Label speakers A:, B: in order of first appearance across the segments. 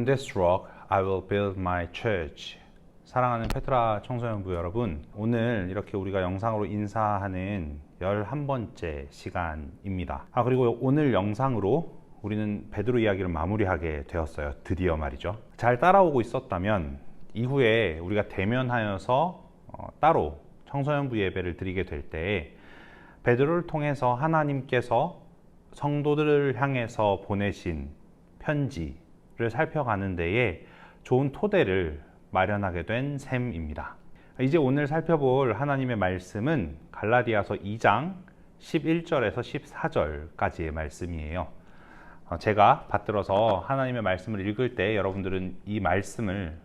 A: On this rock I will build my church. 사랑하는 페트라 청소년부 여러분, 오늘 이렇게 우리가 영상으로 인사하는 11번째 시간입니다. 그리고 오늘 영상으로 우리는 베드로 이야기를 마무리하게 되었어요. 드디어 말이죠. 잘 따라오고 있었다면 이후에 우리가 대면하여서 따로 청소년부 예배를 드리게 될 때에 베드로를 통해서 하나님께서 성도들을 향해서 보내신 편지를 살펴가는 데에 좋은 토대를 마련하게 된 셈입니다. 이제 오늘 살펴볼 하나님의 말씀은 갈라디아서 2장 11절에서 14절까지의 말씀이에요. 제가 받들어서 하나님의 말씀을 읽을 때 여러분들은 이 말씀을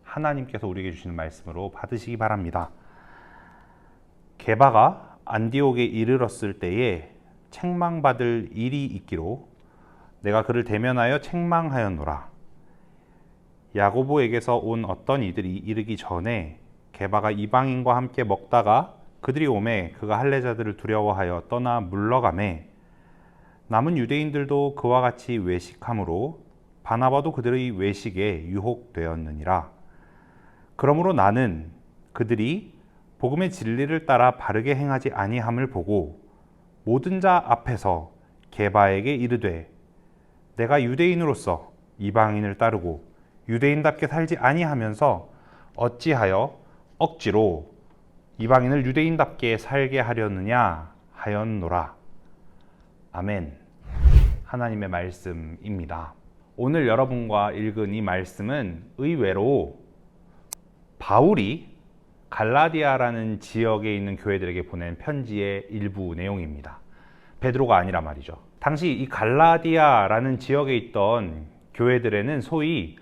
A: 하나님께서 우리에게 주시는 말씀으로 받으시기 바랍니다. 게바가 안디옥에 이르렀을 때에 책망받을 일이 있기로 내가 그를 대면하여 책망하였노라. 야고보에게서 온 어떤 이들이 이르기 전에 게바가 이방인과 함께 먹다가 그들이 오매 그가 할례자들을 두려워하여 떠나 물러가매 남은 유대인들도 그와 같이 외식함으로 바나바도 그들의 외식에 유혹되었느니라. 그러므로 나는 그들이 복음의 진리를 따라 바르게 행하지 아니함을 보고 모든 자 앞에서 게바에게 이르되 내가 유대인으로서 이방인을 따르고 유대인답게 살지 아니하면서 어찌하여 억지로 이방인을 유대인답게 살게 하려느냐 하였노라. 아멘. 하나님의 말씀입니다. 오늘 여러분과 읽은 이 말씀은 의외로 바울이 갈라디아라는 지역에 있는 교회들에게 보낸 편지의 일부 내용입니다. 베드로가 아니라 말이죠. 당시 이 갈라디아라는 지역에 있던 교회들에는 소위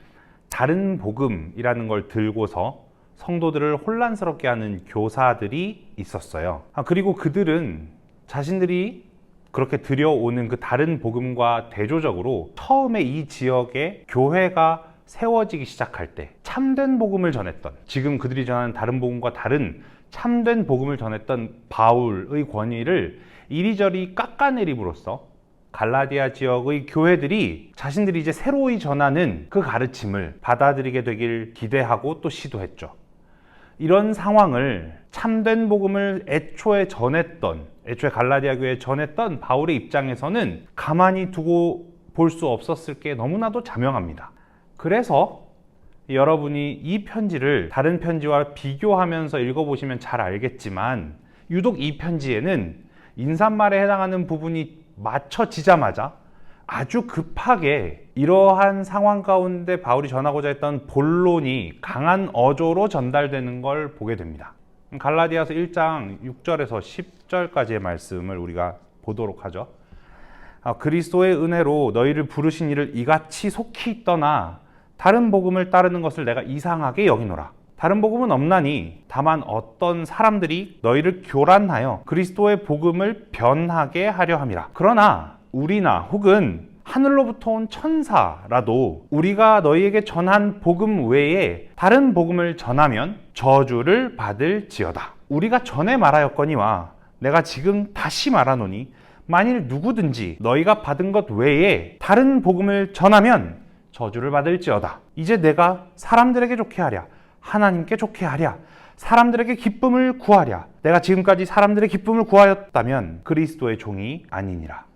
A: 다른 복음이라는 걸 들고서 성도들을 혼란스럽게 하는 교사들이 있었어요. 그리고 그들은 자신들이 그렇게 들여오는 그 다른 복음과 대조적으로 처음에 이 지역에 교회가 세워지기 시작할 때 참된 복음을 전했던, 지금 그들이 전하는 다른 복음과 다른 참된 복음을 전했던 바울의 권위를 이리저리 깎아내림으로써 갈라디아 지역의 교회들이 자신들이 이제 새로이 전하는 그 가르침을 받아들이게 되길 기대하고 또 시도했죠. 이런 상황을 참된 복음을 애초에 갈라디아 교회에 전했던 바울의 입장에서는 가만히 두고 볼 수 없었을 게 너무나도 자명합니다. 그래서 여러분이 이 편지를 다른 편지와 비교하면서 읽어보시면 잘 알겠지만 유독 이 편지에는 인사말에 해당하는 부분이 맞춰지자마자 아주 급하게 이러한 상황 가운데 바울이 전하고자 했던 본론이 강한 어조로 전달되는 걸 보게 됩니다. 갈라디아서 1장 6절에서 10절까지의 말씀을 우리가 보도록 하죠. 그리스도의 은혜로 너희를 부르신 이를 이같이 속히 떠나 다른 복음을 따르는 것을 내가 이상하게 여기노라. 다른 복음은 없나니 다만 어떤 사람들이 너희를 교란하여 그리스도의 복음을 변하게 하려 함이라. 그러나 우리나 혹은 하늘로부터 온 천사라도 우리가 너희에게 전한 복음 외에 다른 복음을 전하면 저주를 받을지어다. 우리가 전에 말하였거니와 내가 지금 다시 말하노니 만일 누구든지 너희가 받은 것 외에 다른 복음을 전하면 저주를 받을지어다. 이제 내가 사람들에게 좋게 하랴, 하나님께 좋게 하랴, 사람들에게 기쁨을 구하랴. 내가 지금까지 사람들의 기쁨을 구하였다면 그리스도의 종이 아니니라.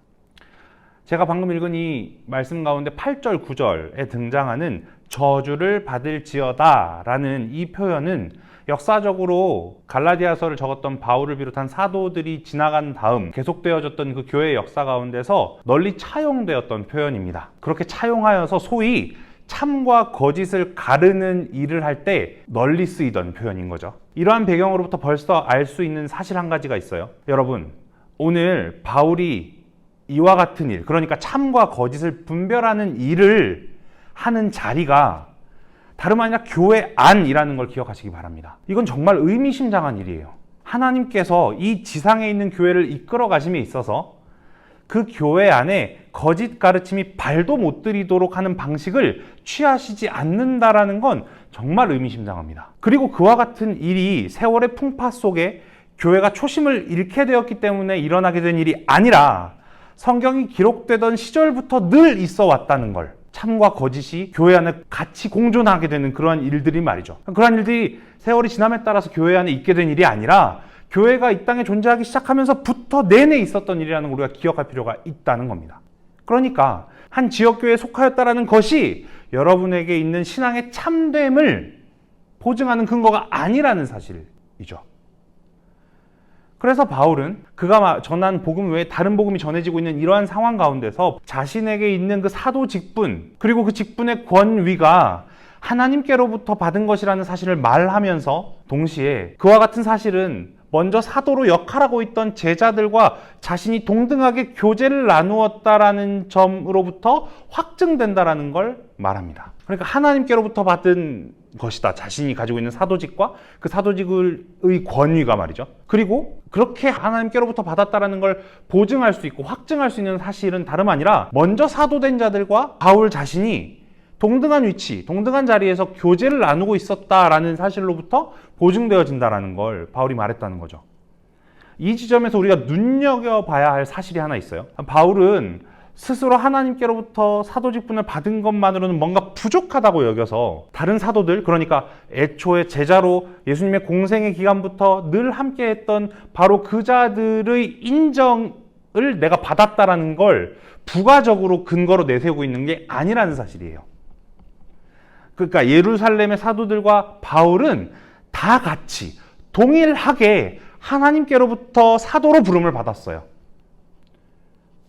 A: 제가 방금 읽은 이 말씀 가운데 8절, 9절에 등장하는 저주를 받을지어다 라는 이 표현은 역사적으로 갈라디아서를 적었던 바울을 비롯한 사도들이 지나간 다음 계속되어졌던 그 교회의 역사 가운데서 널리 차용되었던 표현입니다. 그렇게 차용하여서 소위 참과 거짓을 가르는 일을 할 때 널리 쓰이던 표현인 거죠. 이러한 배경으로부터 벌써 알 수 있는 사실 한 가지가 있어요. 여러분, 오늘 바울이 이와 같은 일, 그러니까 참과 거짓을 분별하는 일을 하는 자리가 다름 아니라 교회 안이라는 걸 기억하시기 바랍니다. 이건 정말 의미심장한 일이에요. 하나님께서 이 지상에 있는 교회를 이끌어 가심에 있어서 그 교회 안에 거짓 가르침이 발도 못 들이도록 하는 방식을 취하시지 않는다라는 건 정말 의미심장합니다. 그리고 그와 같은 일이 세월의 풍파 속에 교회가 초심을 잃게 되었기 때문에 일어나게 된 일이 아니라 성경이 기록되던 시절부터 늘 있어 왔다는 걸 참과 거짓이 교회 안에 같이 공존하게 되는 그러한 일들이 말이죠. 그러한 일들이 세월이 지남에 따라서 교회 안에 있게 된 일이 아니라 교회가 이 땅에 존재하기 시작하면서부터 내내 있었던 일이라는 걸 우리가 기억할 필요가 있다는 겁니다. 그러니까 한 지역교회에 속하였다라는 것이 여러분에게 있는 신앙의 참됨을 보증하는 근거가 아니라는 사실이죠. 그래서 바울은 그가 전한 복음 외에 다른 복음이 전해지고 있는 이러한 상황 가운데서 자신에게 있는 그 사도 직분, 그리고 그 직분의 권위가 하나님께로부터 받은 것이라는 사실을 말하면서 동시에 그와 같은 사실은 먼저 사도로 역할하고 있던 제자들과 자신이 동등하게 교제를 나누었다라는 점으로부터 확증된다라는 걸 말합니다. 그러니까 하나님께로부터 받은 것이다. 자신이 가지고 있는 사도직과 그 사도직의 권위가 말이죠. 그리고 그렇게 하나님께로부터 받았다라는 걸 보증할 수 있고 확증할 수 있는 사실은 다름 아니라 먼저 사도된 자들과 바울 자신이 동등한 위치, 동등한 자리에서 교제를 나누고 있었다라는 사실로부터 보증되어진다라는 걸 바울이 말했다는 거죠. 이 지점에서 우리가 눈여겨봐야 할 사실이 하나 있어요. 바울은 스스로 하나님께로부터 사도 직분을 받은 것만으로는 뭔가 부족하다고 여겨서 다른 사도들, 그러니까 애초에 제자로 예수님의 공생의 기간부터 늘 함께했던 바로 그 자들의 인정을 내가 받았다라는 걸 부가적으로 근거로 내세우고 있는 게 아니라는 사실이에요. 그러니까 예루살렘의 사도들과 바울은 다 같이 동일하게 하나님께로부터 사도로 부름을 받았어요.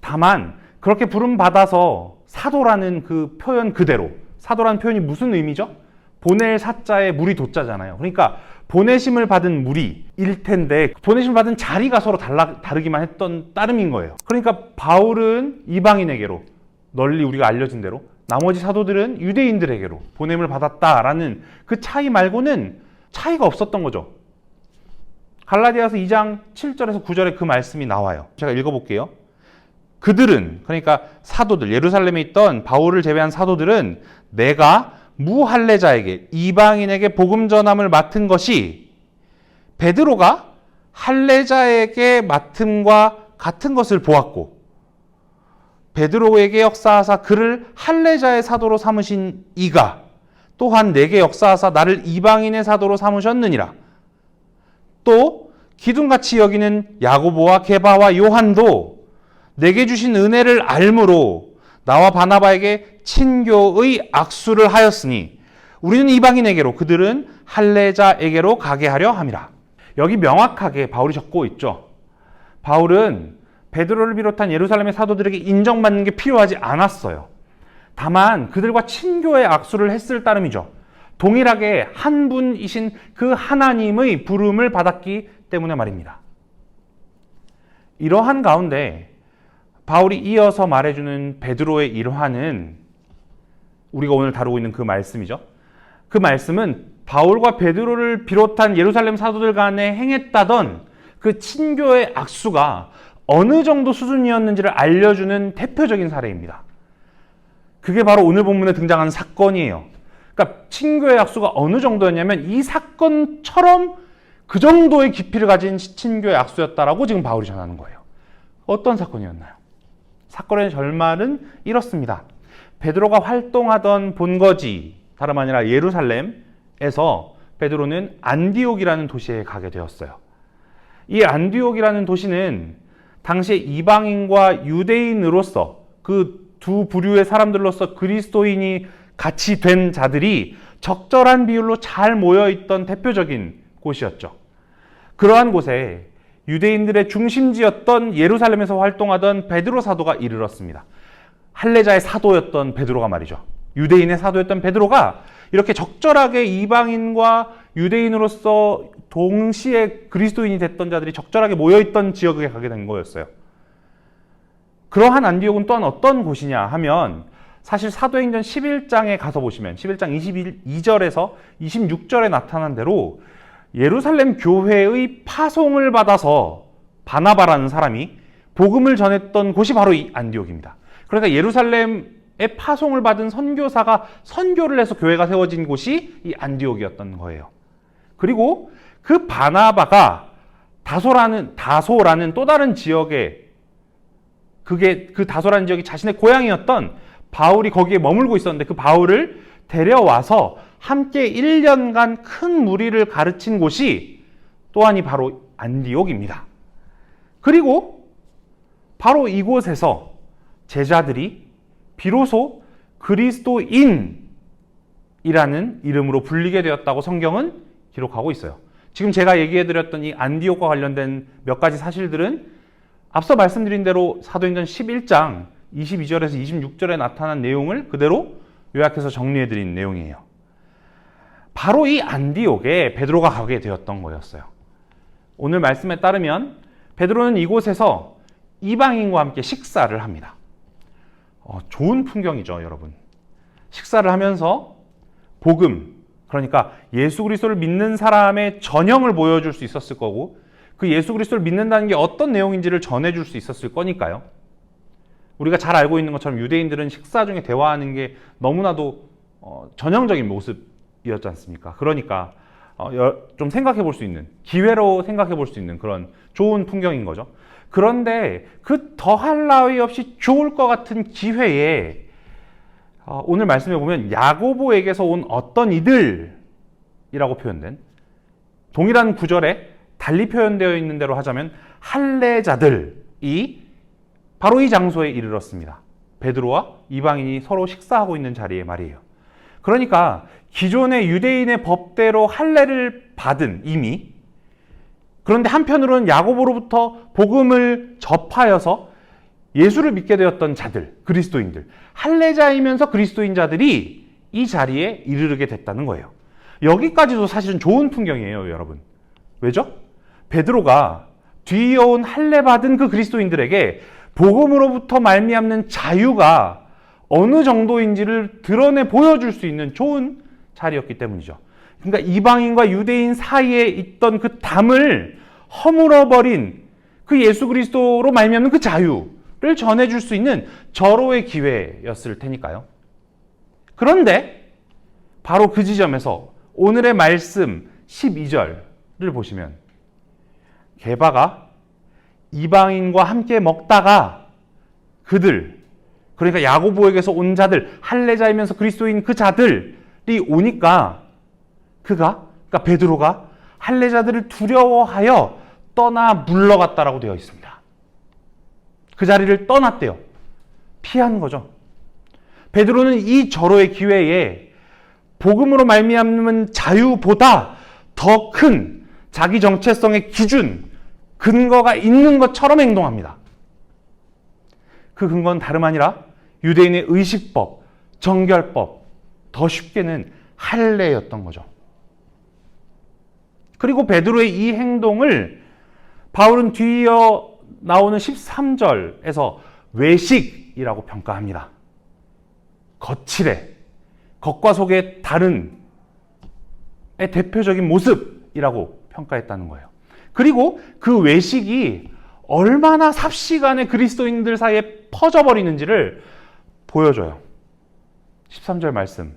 A: 다만 그렇게 부름받아서 사도라는 그 표현 그대로, 사도라는 표현이 무슨 의미죠? 보낼 사자에 무리 도자잖아요. 그러니까 보내심을 받은 무리일 텐데 보내심을 받은 자리가 서로 다르기만 했던 따름인 거예요. 그러니까 바울은 이방인에게로, 널리 우리가 알려진 대로, 나머지 사도들은 유대인들에게로 보냄을 받았다라는 그 차이 말고는 차이가 없었던 거죠. 갈라디아서 2장 7절에서 9절에 그 말씀이 나와요. 제가 읽어볼게요. 그들은, 그러니까 사도들, 예루살렘에 있던 바울을 제외한 사도들은 내가 무할례자에게, 이방인에게 복음 전함을 맡은 것이 베드로가 할례자에게 맡음과 같은 것을 보았고 베드로에게 역사하사 그를 할례자의 사도로 삼으신 이가 또한 내게 역사하사 나를 이방인의 사도로 삼으셨느니라. 또 기둥같이 여기는 야고보와 게바와 요한도 내게 주신 은혜를 알므로 나와 바나바에게 친교의 악수를 하였으니 우리는 이방인에게로 그들은 할례자에게로 가게 하려 함이라. 여기 명확하게 바울이 적고 있죠. 바울은 베드로를 비롯한 예루살렘의 사도들에게 인정받는 게 필요하지 않았어요. 다만 그들과 친교의 악수를 했을 따름이죠. 동일하게 한 분이신 그 하나님의 부름을 받았기 때문에 말입니다. 이러한 가운데 바울이 이어서 말해주는 베드로의 일화는 우리가 오늘 다루고 있는 그 말씀이죠. 그 말씀은 바울과 베드로를 비롯한 예루살렘 사도들 간에 행했다던 그 친교의 악수가 어느 정도 수준이었는지를 알려주는 대표적인 사례입니다. 그게 바로 오늘 본문에 등장하는 사건이에요. 그러니까 친교의 악수가 어느 정도였냐면 이 사건처럼 그 정도의 깊이를 가진 친교의 악수였다라고 지금 바울이 전하는 거예요. 어떤 사건이었나요? 사건의 결말은 이렇습니다. 베드로가 활동하던 본거지, 다름 아니라 예루살렘에서 베드로는 안디옥이라는 도시에 가게 되었어요. 이 안디옥이라는 도시는 당시에 이방인과 유대인으로서 그 두 부류의 사람들로서 그리스도인이 같이 된 자들이 적절한 비율로 잘 모여있던 대표적인 곳이었죠. 그러한 곳에 유대인들의 중심지였던 예루살렘에서 활동하던 베드로 사도가 이르렀습니다. 할례자의 사도였던 베드로가 말이죠. 유대인의 사도였던 베드로가 이렇게 적절하게 이방인과 유대인으로서 동시에 그리스도인이 됐던 자들이 적절하게 모여있던 지역에 가게 된 거였어요. 그러한 안디옥은 또한 어떤 곳이냐 하면 사실 사도행전 11장에 가서 보시면 11장 22절에서 26절에 나타난 대로 예루살렘 교회의 파송을 받아서 바나바라는 사람이 복음을 전했던 곳이 바로 이 안디옥입니다. 그러니까 예루살렘에 파송을 받은 선교사가 선교를 해서 교회가 세워진 곳이 이 안디옥이었던 거예요. 그리고 그 바나바가 다소라는 또 다른 지역에 그 다소라는 지역이 자신의 고향이었던 바울이 거기에 머물고 있었는데 그 바울을 데려와서 함께 1년간 큰 무리를 가르친 곳이 또한이 바로 안디옥입니다. 그리고 바로 이곳에서 제자들이 비로소 그리스도인이라는 이름으로 불리게 되었다고 성경은 기록하고 있어요. 지금 제가 얘기해드렸던 이 안디옥과 관련된 몇 가지 사실들은 앞서 말씀드린 대로 사도행전 11장 22절에서 26절에 나타난 내용을 그대로 요약해서 정리해드린 내용이에요. 바로 이 안디옥에 베드로가 가게 되었던 거였어요. 오늘 말씀에 따르면 베드로는 이곳에서 이방인과 함께 식사를 합니다. 좋은 풍경이죠, 여러분. 식사를 하면서 복음, 그러니까 예수 그리스도를 믿는 사람의 전형을 보여줄 수 있었을 거고 그 예수 그리스도를 믿는다는 게 어떤 내용인지를 전해줄 수 있었을 거니까요. 우리가 잘 알고 있는 것처럼 유대인들은 식사 중에 대화하는 게 너무나도 전형적인 모습이었지 않습니까? 그러니까 좀 생각해 볼 수 있는, 기회로 생각해 볼 수 있는 그런 좋은 풍경인 거죠. 그런데 그 더할 나위 없이 좋을 것 같은 기회에 오늘 말씀해 보면 야고보에게서 온 어떤 이들이라고 표현된 동일한 구절에 달리 표현되어 있는 대로 하자면 할례자들이 바로 이 장소에 이르렀습니다. 베드로와 이방인이 서로 식사하고 있는 자리에 말이에요. 그러니까 기존의 유대인의 법대로 할례를 받은 이미, 그런데 한편으로는 야고보로부터 복음을 접하여서 예수를 믿게 되었던 자들, 그리스도인들, 할례자이면서 그리스도인 자들이 이 자리에 이르게 됐다는 거예요. 여기까지도 사실은 좋은 풍경이에요, 여러분. 왜죠? 베드로가 뒤이어온 할례받은 그 그리스도인들에게 복음으로부터 말미암는 자유가 어느 정도인지를 드러내 보여줄 수 있는 좋은 자리였기 때문이죠. 그러니까 이방인과 유대인 사이에 있던 그 담을 허물어버린 그 예수 그리스도로 말미암는 그 자유를 전해줄 수 있는 절호의 기회였을 테니까요. 그런데 바로 그 지점에서 오늘의 말씀 12절을 보시면 게바가 이방인과 함께 먹다가 그들, 그러니까 야고보에게서 온 자들, 할례자이면서 그리스도인 그 자들이 오니까 그러니까 베드로가 할례자들을 두려워하여 떠나 물러갔다라고 되어 있습니다. 그 자리를 떠났대요. 피한 거죠. 베드로는 이 절호의 기회에 복음으로 말미암는 자유보다 더 큰 자기 정체성의 기준, 근거가 있는 것처럼 행동합니다. 그 근거는 다름 아니라 유대인의 의식법, 정결법, 더 쉽게는 할례였던 거죠. 그리고 베드로의 이 행동을 바울은 뒤이어 나오는 13절에서 외식이라고 평가합니다. 거칠해, 겉과 속의 다른의 대표적인 모습이라고 평가했다는 거예요. 그리고 그 외식이 얼마나 삽시간에 그리스도인들 사이에 퍼져버리는지를 보여줘요. 13절 말씀.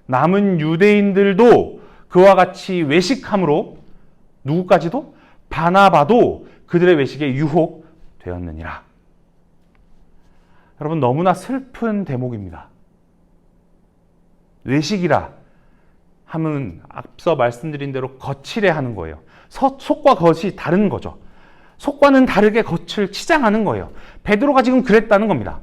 A: 남은 유대인들도 그와 같이 외식함으로 누구까지도? 바나바도 그들의 외식에 유혹되었느니라. 여러분, 너무나 슬픈 대목입니다. 외식이라 하면 앞서 말씀드린 대로 거칠해 하는 거예요. 속과 겉이 다른 거죠. 속과는 다르게 겉을 치장하는 거예요. 베드로가 지금 그랬다는 겁니다.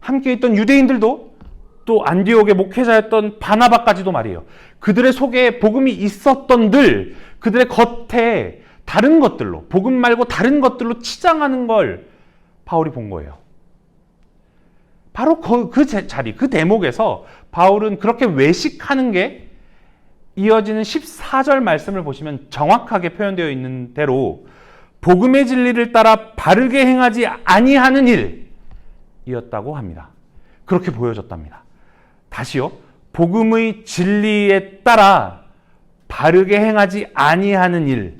A: 함께 있던 유대인들도 또 안디옥의 목회자였던 바나바까지도 말이에요. 그들의 속에 복음이 있었던들, 그들의 겉에 다른 것들로, 복음 말고 다른 것들로 치장하는 걸 바울이 본 거예요. 바로 그 자리, 그 대목에서 바울은 그렇게 외식하는 게 이어지는 14절 말씀을 보시면 정확하게 표현되어 있는 대로 복음의 진리를 따라 바르게 행하지 아니하는 일이었다고 합니다. 그렇게 보여졌답니다. 다시요. 복음의 진리에 따라 바르게 행하지 아니하는 일로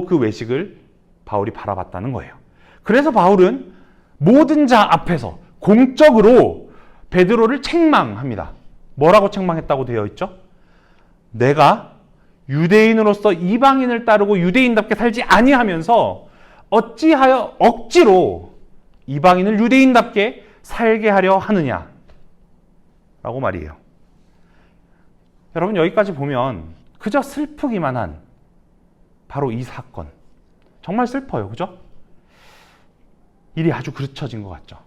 A: 그 외식을 바울이 바라봤다는 거예요. 그래서 바울은 모든 자 앞에서 공적으로 베드로를 책망합니다. 뭐라고 책망했다고 되어 있죠? 내가 유대인으로서 이방인을 따르고 유대인답게 살지 아니하면서 어찌하여 억지로 이방인을 유대인답게 살게 하려 하느냐? 라고 말이에요. 여러분, 여기까지 보면 그저 슬프기만 한 바로 이 사건. 정말 슬퍼요. 그죠? 일이 아주 그르쳐진 것 같죠.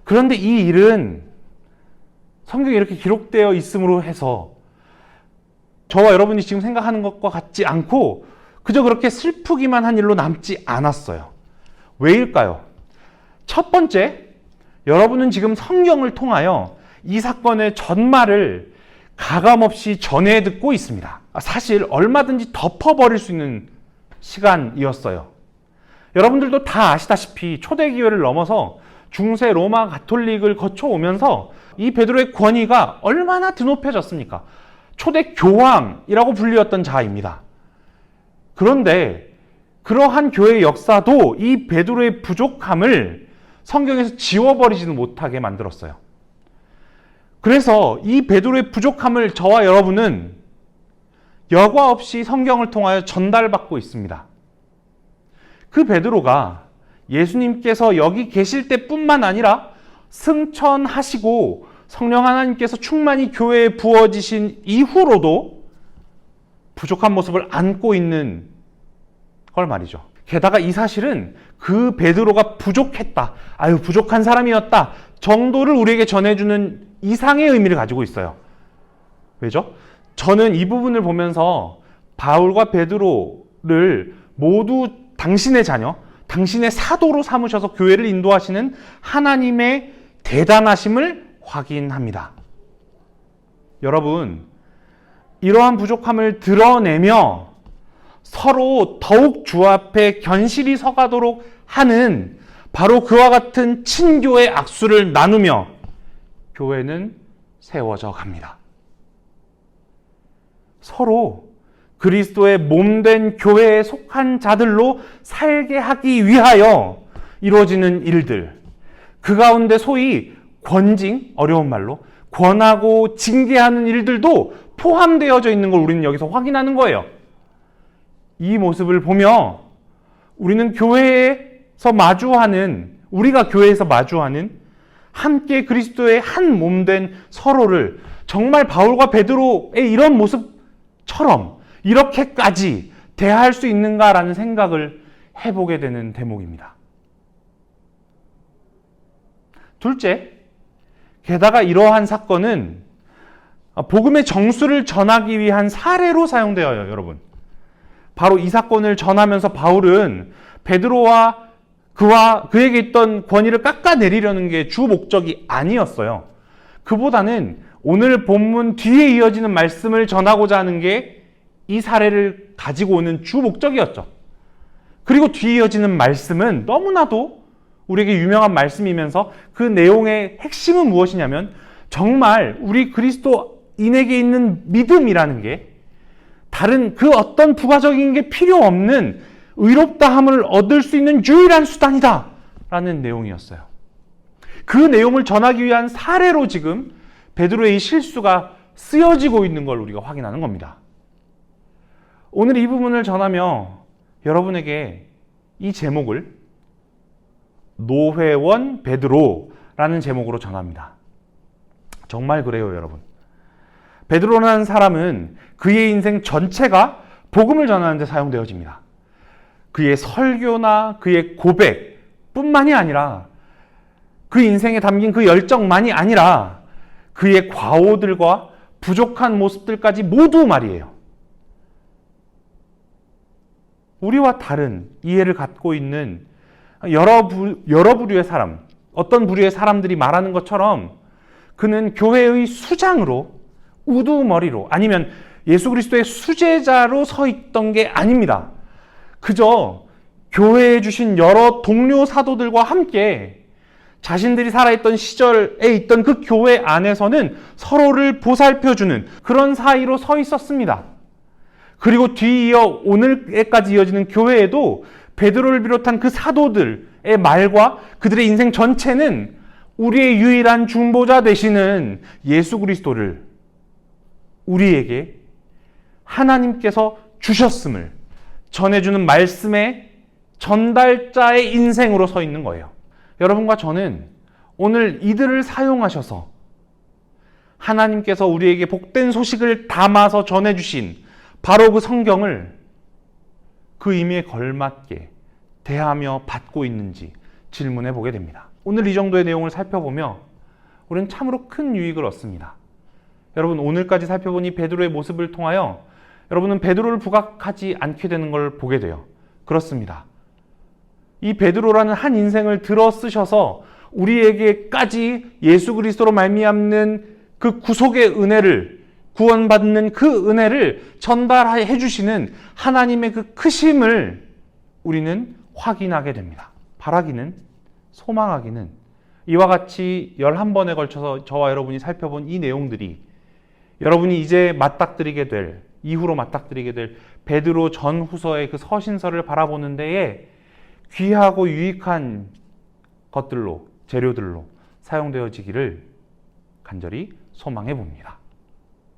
A: 그런데 이 일은 성경에 이렇게 기록되어 있음으로 해서 저와 여러분이 지금 생각하는 것과 같지 않고 그저 그렇게 슬프기만 한 일로 남지 않았어요. 왜일까요? 첫 번째, 여러분은 지금 성경을 통하여 이 사건의 전말을 가감없이 전해 듣고 있습니다. 사실 얼마든지 덮어버릴 수 있는 시간이었어요. 여러분들도 다 아시다시피 초대교회를 넘어서 중세 로마 가톨릭을 거쳐오면서 이 베드로의 권위가 얼마나 드높여졌습니까? 초대 교황이라고 불리웠던 자입니다. 그런데 그러한 교회의 역사도 이 베드로의 부족함을 성경에서 지워버리지는 못하게 만들었어요. 그래서 이 베드로의 부족함을 저와 여러분은 여과 없이 성경을 통하여 전달받고 있습니다. 그 베드로가 예수님께서 여기 계실 때뿐만 아니라 승천하시고 성령 하나님께서 충만히 교회에 부어지신 이후로도 부족한 모습을 안고 있는 걸 말이죠. 게다가 이 사실은 그 베드로가 부족했다, 부족한 사람이었다 정도를 우리에게 전해주는 이상의 의미를 가지고 있어요. 왜죠? 저는 이 부분을 보면서 바울과 베드로를 모두 당신의 자녀, 당신의 사도로 삼으셔서 교회를 인도하시는 하나님의 대단하심을 확인합니다. 여러분, 이러한 부족함을 드러내며 서로 더욱 주 앞에 견실히 서가도록 하는 바로 그와 같은 친교의 악수를 나누며 교회는 세워져 갑니다. 서로 그리스도의 몸된 교회에 속한 자들로 살게 하기 위하여 이루어지는 일들, 그 가운데 소위 권징, 어려운 말로 권하고 징계하는 일들도 포함되어져 있는 걸 우리는 여기서 확인하는 거예요. 이 모습을 보며 우리는 우리가 교회에서 마주하는 함께 그리스도의 한 몸된 서로를 정말 바울과 베드로의 이런 모습처럼 이렇게까지 대할 수 있는가라는 생각을 해보게 되는 대목입니다. 둘째, 게다가 이러한 사건은 복음의 정수를 전하기 위한 사례로 사용되어요, 여러분. 바로 이 사건을 전하면서 바울은 베드로와 그에게 있던 권위를 깎아내리려는 게 주 목적이 아니었어요. 그보다는 오늘 본문 뒤에 이어지는 말씀을 전하고자 하는 게 이 사례를 가지고 오는 주 목적이었죠. 그리고 뒤에 이어지는 말씀은 너무나도 우리에게 유명한 말씀이면서 그 내용의 핵심은 무엇이냐면 정말 우리 그리스도인에게 있는 믿음이라는 게 다른 그 어떤 부가적인 게 필요 없는 의롭다함을 얻을 수 있는 유일한 수단이다 라는 내용이었어요. 그 내용을 전하기 위한 사례로 지금 베드로의 이 실수가 쓰여지고 있는 걸 우리가 확인하는 겁니다. 오늘 이 부분을 전하며 여러분에게 이 제목을 노회원 베드로라는 제목으로 전합니다. 정말 그래요, 여러분. 베드로라는 사람은 그의 인생 전체가 복음을 전하는 데 사용되어집니다. 그의 설교나 그의 고백뿐만이 아니라 그 인생에 담긴 그 열정만이 아니라 그의 과오들과 부족한 모습들까지 모두 말이에요. 우리와 다른 이해를 갖고 있는 여러 부류의 사람, 어떤 부류의 사람들이 말하는 것처럼 그는 교회의 수장으로 우두머리로 아니면 예수 그리스도의 수제자로 서 있던 게 아닙니다. 그저 교회에 주신 여러 동료 사도들과 함께 자신들이 살아있던 시절에 있던 그 교회 안에서는 서로를 보살펴주는 그런 사이로 서 있었습니다. 그리고 뒤이어 오늘까지 이어지는 교회에도 베드로를 비롯한 그 사도들의 말과 그들의 인생 전체는 우리의 유일한 중보자 되시는 예수 그리스도를 우리에게 하나님께서 주셨음을 전해주는 말씀의 전달자의 인생으로 서 있는 거예요. 여러분과 저는 오늘 이들을 사용하셔서 하나님께서 우리에게 복된 소식을 담아서 전해주신 바로 그 성경을 그 의미에 걸맞게 대하며 받고 있는지 질문해 보게 됩니다. 오늘 이 정도의 내용을 살펴보며 우리는 참으로 큰 유익을 얻습니다. 여러분, 오늘까지 살펴본 이 베드로의 모습을 통하여 여러분은 베드로를 부각하지 않게 되는 걸 보게 돼요. 그렇습니다. 이 베드로라는 한 인생을 들어 쓰셔서 우리에게까지 예수 그리스도로 말미암는 그 구속의 은혜를, 구원받는 그 은혜를 전달해 주시는 하나님의 그 크심을 우리는 확인하게 됩니다. 바라기는, 소망하기는 이와 같이 11번에 걸쳐서 저와 여러분이 살펴본 이 내용들이 여러분이 이제 이후로 맞닥뜨리게 될 베드로 전후서의 그 서신서를 바라보는 데에 귀하고 유익한 것들로, 재료들로 사용되어지기를 간절히 소망해 봅니다.